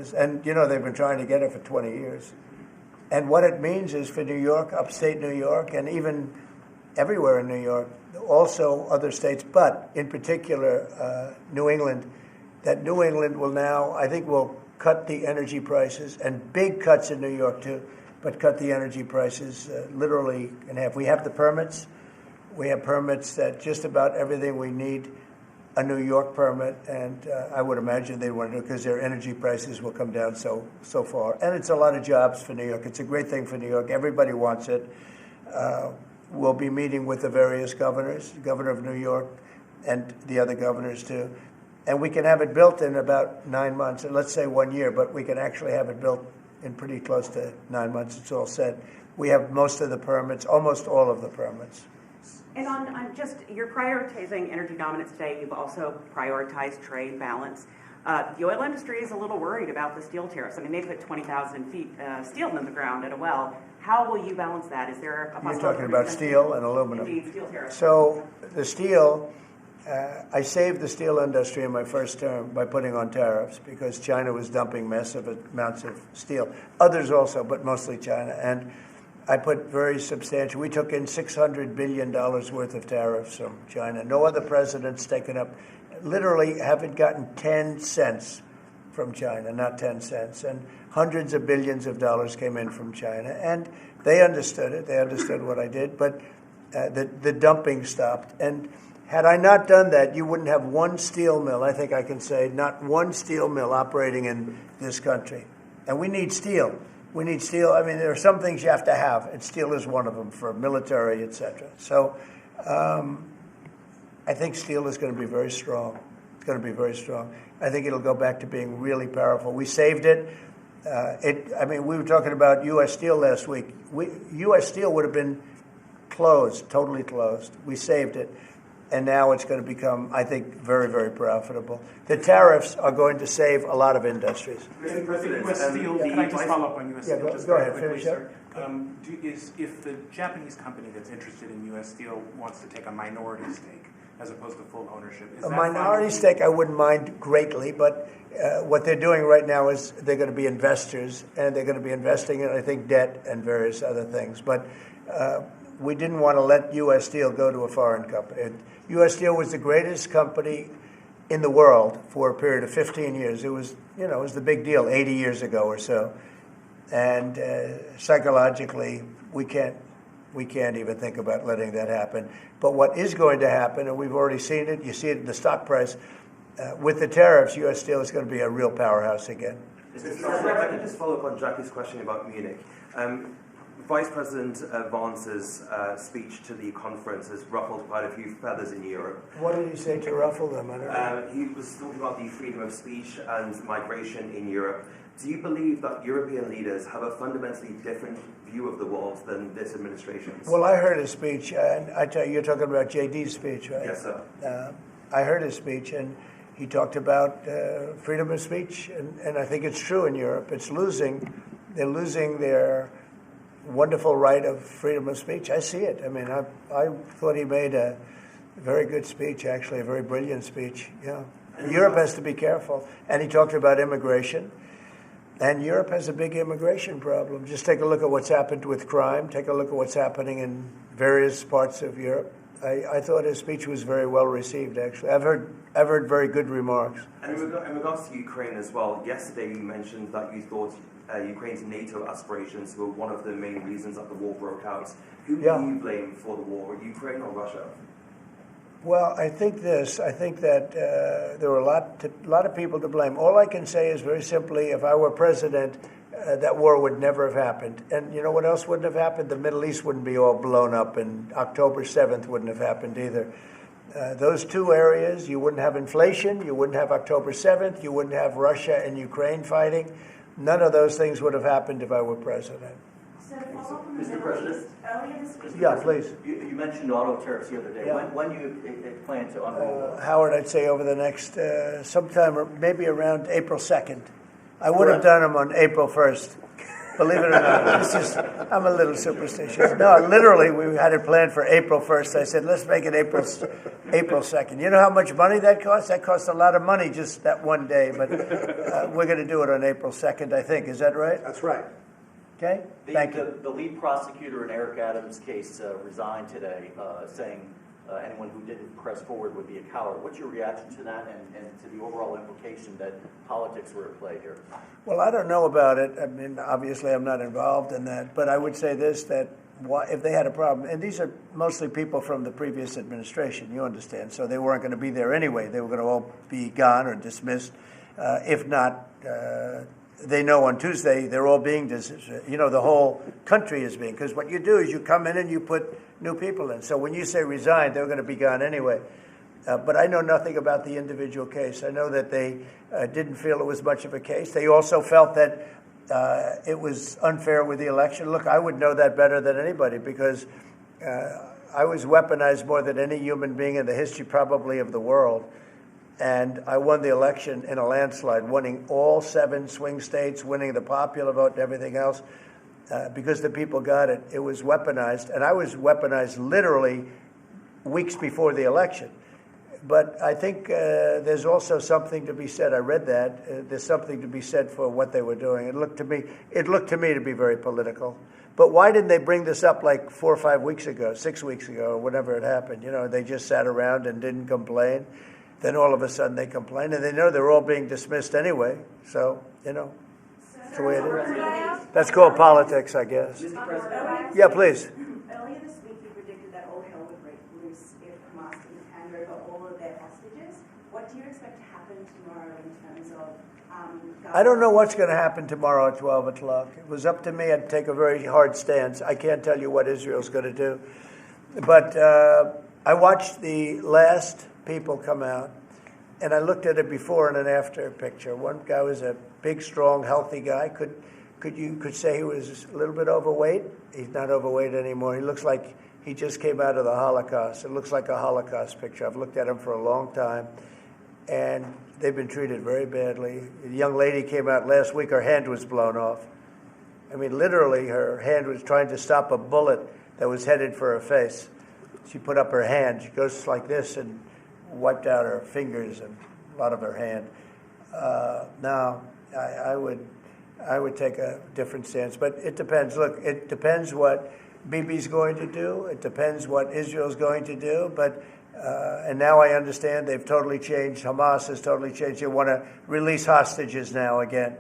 years. And, they've been trying to get it for 20 years. And what it means is for New York, upstate New York, and even everywhere in New York, also other states, but in particular New England, that New England will now, I think, will cut the energy prices, and big cuts in New York too, but cut the energy prices literally in half. We have the permits. We have permits that just about everything we need a New York permit, and I would imagine they want to, because their energy prices will come down so far. And it's a lot of jobs for New York. It's a great thing for New York. Everybody wants it. We'll be meeting with the various governors, the governor of New York and the other governors too. And we can have it built in about 9 months, and let's say 1 year, but we can actually have it built in pretty close to 9 months. It's all set. We have most of the permits, almost all of the permits. And on just, you're prioritizing energy dominance today. You've also prioritized trade balance. The oil industry is a little worried about the steel tariffs. I mean, they put 20,000 feet steel in the ground at a well. How will you balance that? Is there a possibility? You're talking about steel and aluminum. Indeed, steel tariffs. So the steel, I saved the steel industry in my first term by putting on tariffs because China was dumping massive amounts of steel. Others also, but mostly China. And I put very substantial, we took in $600 billion worth of tariffs from China. No other president's taken up, literally haven't gotten 10 cents from China, not 10 cents. And hundreds of billions of dollars came in from China. And they understood it. They understood what I did. But the dumping stopped. And had I not done that, you wouldn't have one steel mill, I think I can say, not one steel mill operating in this country. And we need steel. We need steel. I mean, there are some things you have to have, and steel is one of them for military, et cetera. So I think steel is going to be very strong. It's going to be very strong. I think it'll go back to being really powerful. We saved it. We were talking about U.S. Steel last week. U.S. Steel would have been closed, totally closed. We saved it. And now it's going to become, I think, very, very profitable. The tariffs are going to save a lot of industries. Mr. President, U.S. Steel, can I just follow up on U.S. Steel? Go ahead, finish up. If the Japanese company that's interested in U.S. Steel wants to take a minority stake as opposed to full ownership, is a minority stake I wouldn't mind greatly, but what they're doing right now is they're going to be investors, and they're going to be investing in, I think, debt and various other things. But we didn't want to let U.S. Steel go to a foreign company. U.S. Steel was the greatest company in the world for a period of 15 years. It was, it was the big deal 80 years ago or so. And psychologically, we can't even think about letting that happen. But what is going to happen, and we've already seen it, you see it in the stock price, with the tariffs, U.S. Steel is going to be a real powerhouse again. If I can just follow up on Jackie's question about Munich. Vice President Vance's speech to the conference has ruffled quite a few feathers in Europe. What did he say to ruffle them? I don't know. He was talking about the freedom of speech and migration in Europe. Do you believe that European leaders have a fundamentally different view of the world than this administration's? Well, I heard his speech, and I tell you, you're talking about JD's speech, right? Yes, sir. I heard his speech, and he talked about freedom of speech, and I think it's true in Europe. It's losing. They're losing their wonderful right of freedom of speech. I see it. I mean, I thought he made a very good speech, actually, a very brilliant speech. Yeah. Europe has to be careful. And he talked about immigration. And Europe has a big immigration problem. Just take a look at what's happened with crime. Take a look at what's happening in various parts of Europe. I thought his speech was very well received, actually. I've heard very good remarks. And in regards to Ukraine as well, yesterday you mentioned that you thought Ukraine's NATO aspirations were one of the main reasons that the war broke out. Who do you blame for the war, Ukraine or Russia? Well, I think that there were a lot of people to blame. All I can say is very simply, if I were president, that war would never have happened. And you know what else wouldn't have happened? The Middle East wouldn't be all blown up, and October 7th wouldn't have happened either. Those two areas, you wouldn't have inflation, you wouldn't have October 7th, you wouldn't have Russia and Ukraine fighting. None of those things would have happened if I were president. Mr. President? Yeah, please. You mentioned auto tariffs the other day. Yeah. When do you plan to unroll? Howard, I'd say over the next sometime, maybe around April 2nd. I would have done them on April 1st. Believe it or not, I'm a little superstitious. No, literally, we had it planned for April 1st. I said, let's make it April 2nd. You know how much money that costs? That costs a lot of money just that one day. But we're going to do it on April 2nd, I think. Is that right? That's right. Okay. Thank you. The lead prosecutor in Eric Adams' case resigned today, saying anyone who didn't press forward would be a coward. What's your reaction to that and to the overall implication that politics were at play here? Well, I don't know about it. I mean, obviously, I'm not involved in that. But I would say this, that if they had a problem, and these are mostly people from the previous administration, you understand, so they weren't going to be there anyway. They were going to all be gone or dismissed. If not, they know on Tuesday they're all being dismissed. You know, the whole country is being, because what you do is you come in and you put new people in. So when you say resign, they're going to be gone anyway. But I know nothing about the individual case. I know that they didn't feel it was much of a case. They also felt that it was unfair with the election. Look, I would know that better than anybody because I was weaponized more than any human being in the history probably of the world. And I won the election in a landslide, winning all 7 swing states, winning the popular vote and everything else. Because the people got it. It was weaponized. And I was weaponized literally weeks before the election. But I think there's also something to be said. I read that. There's something to be said for what they were doing. It looked to me to be very political. But why didn't they bring this up like 4 or 5 weeks ago, 6 weeks ago, or whenever it happened? You know, they just sat around and didn't complain. Then all of a sudden they complain, and they know they're all being dismissed anyway. So, you know, that's the way it is. That's called politics, I guess. Mr. President? Yeah, please. Earlier this week, you predicted that all hell would break loose if Hamas didn't hand over all of their hostages. What do you expect to happen tomorrow in terms of I don't know what's going to happen tomorrow at 12 o'clock. It was up to me. I'd take a very hard stance. I can't tell you what Israel's going to do. But I watched the last people come out, and I looked at a before and an after picture. One guy was a big, strong, healthy guy. You could say he was a little bit overweight. He's not overweight anymore. He looks like he just came out of the Holocaust. It looks like a Holocaust picture. I've looked at him for a long time, and they've been treated very badly. A young lady came out last week. Her hand was blown off. I mean, literally, her hand was trying to stop a bullet that was headed for her face. She put up her hand. She goes like this and wiped out her fingers and a lot of her hand. Now, I would take a different stance, but it depends. Look, it depends what Bibi's going to do. It depends what Israel's going to do. But and now I understand they've totally changed. Hamas has totally changed. They want to release hostages now again.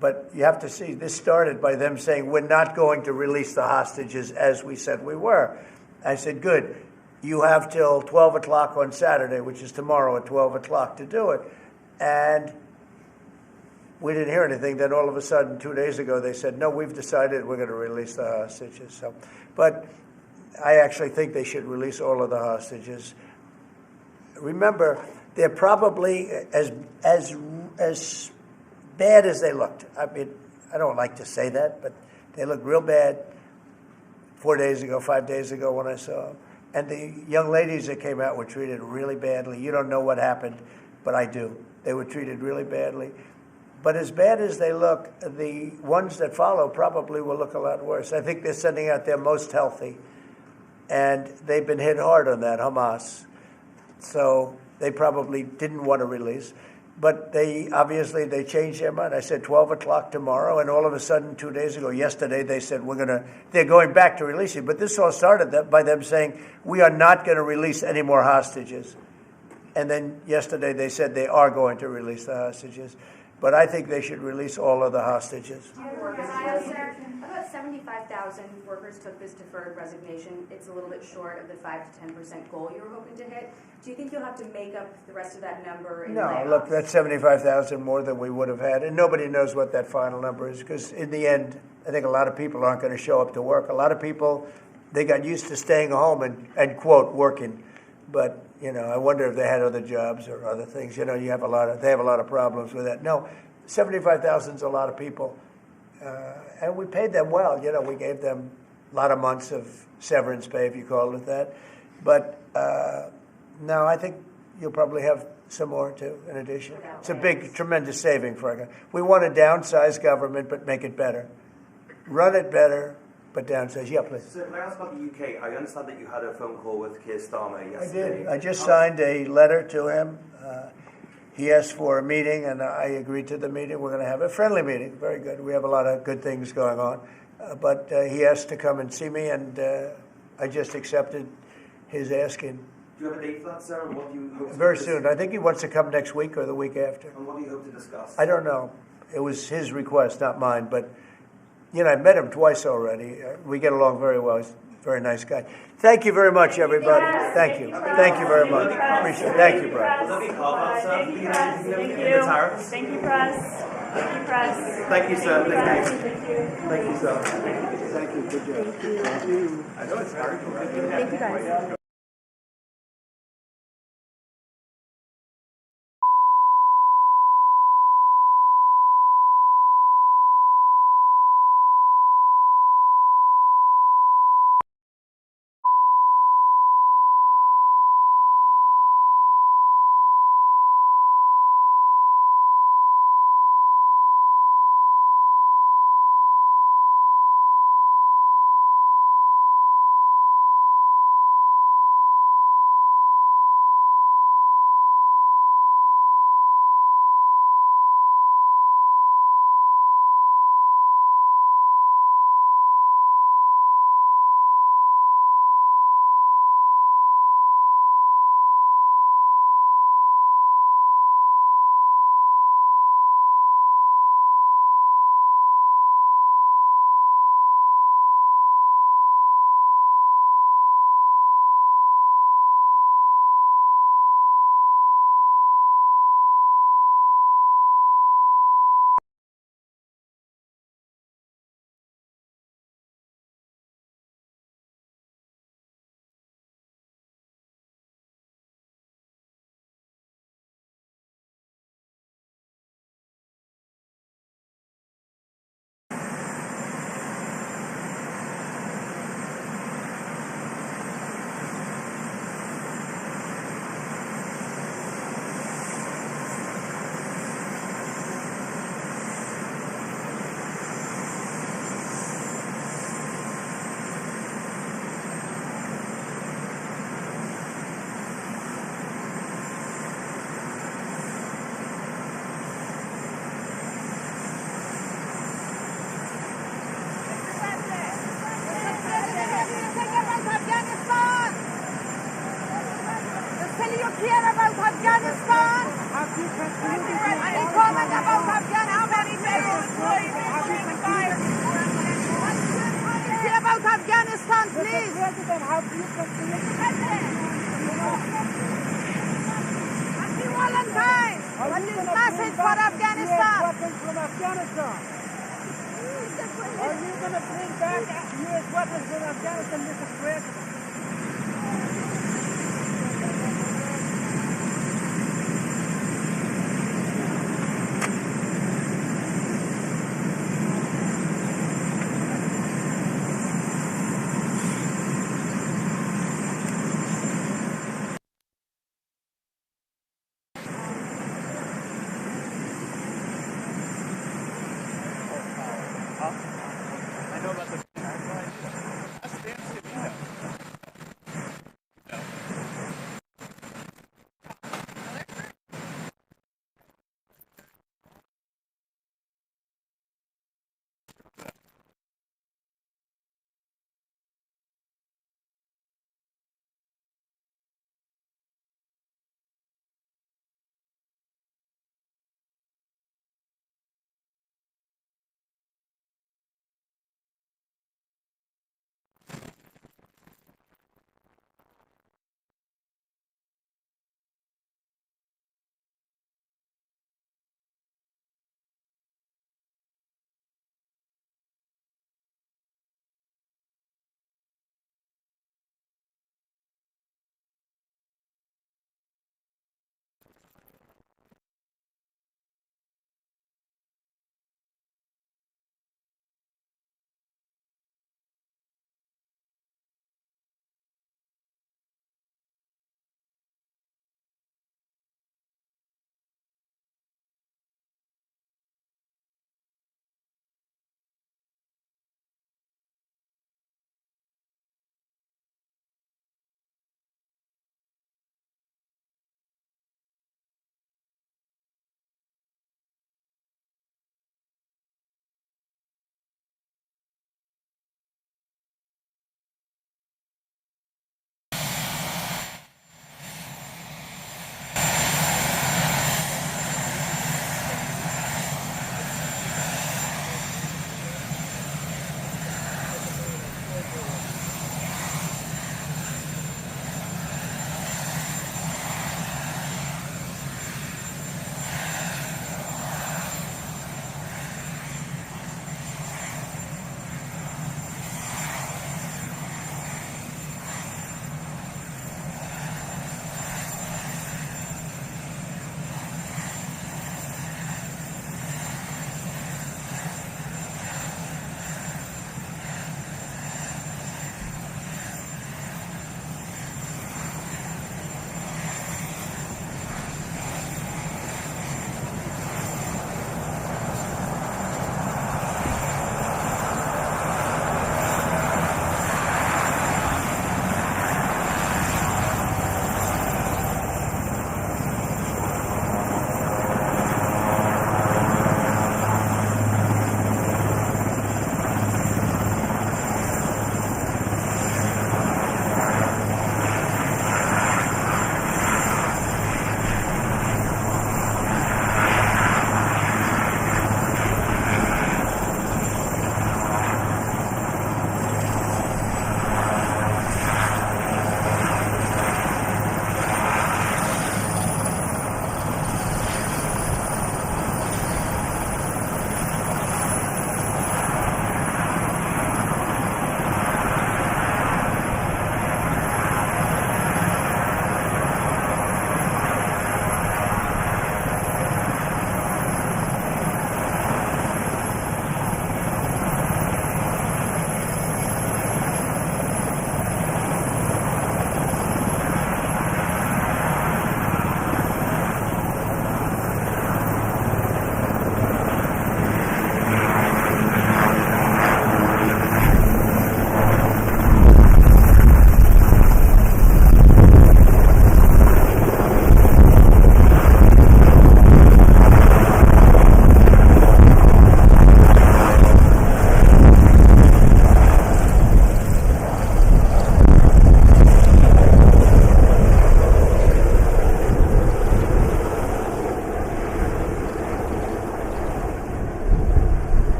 But you have to see, this started by them saying, we're not going to release the hostages as we said we were. I said, good. You have till 12 o'clock on Saturday, which is tomorrow at 12 o'clock, to do it. And we didn't hear anything. Then all of a sudden, 2 days ago, they said, no, we've decided we're going to release the hostages. So, but I actually think they should release all of the hostages. Remember, they're probably as bad as they looked. I mean, I don't like to say that, but they looked real bad 4 days ago, 5 days ago when I saw them. And the young ladies that came out were treated really badly. You don't know what happened, but I do. They were treated really badly. But as bad as they look, the ones that follow probably will look a lot worse. I think they're sending out their most healthy. And they've been hit hard on that, Hamas. So they probably didn't want to release. But they changed their mind. I said 12 o'clock tomorrow, and all of a sudden, 2 days ago, yesterday, they said they're going back to releasing. But this all started by them saying, we are not going to release any more hostages. And then yesterday they said they are going to release the hostages. But I think they should release all of the hostages. About 75,000 workers took this deferred resignation. It's a little bit short of the 5 to 10% goal you were hoping to hit. Do you think you'll have to make up the rest of that number in layoffs? No, look, that's 75,000 more than we would have had. And nobody knows what that final number is because in the end, I think a lot of people aren't going to show up to work. A lot of people, they got used to staying home and quote, working. But, you know, I wonder if they had other jobs or other things. You know, they have a lot of problems with that. No, 75,000 is a lot of people. And we paid them well. You know, we gave them a lot of months of severance pay, if you call it that. But no, I think you'll probably have some more, too, in addition. It's a big, tremendous saving for our government. We want to downsize government, but make it better. run it better, but downsize. Yeah, please. So, can I ask about the UK? I understand that you had a phone call with Keir Starmer I yesterday. did. I just signed a letter to him. He asked for a meeting, and I agreed to the meeting. We're going to have a friendly meeting. Very good. We have a lot of good things going on. But he asked to come and see me, and I just accepted his asking. Do you have a date for that, sir? And what do you hope to Very soon. I think he wants to come next week or the week after. And what do you hope to discuss? I don't know. It was his request, not mine. But, you know, I met him twice already. We get along very well. He's a very nice guy. Thank you very much, everybody. Thank you. Thank you very much. Appreciate it. Thank you, Brian. Will there be carve-outs, sir? Thank you, press. Thank In the you. tariffs? Thank you, press. Thank you, press. Thank you, sir. Thank you. Thank you. Thank you, sir. Thank you. Good job. Thank you. I know it's hard. Thank you, guys.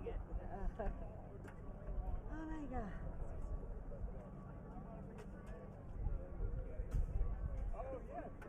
doing it. Oh my God. Oh, yeah.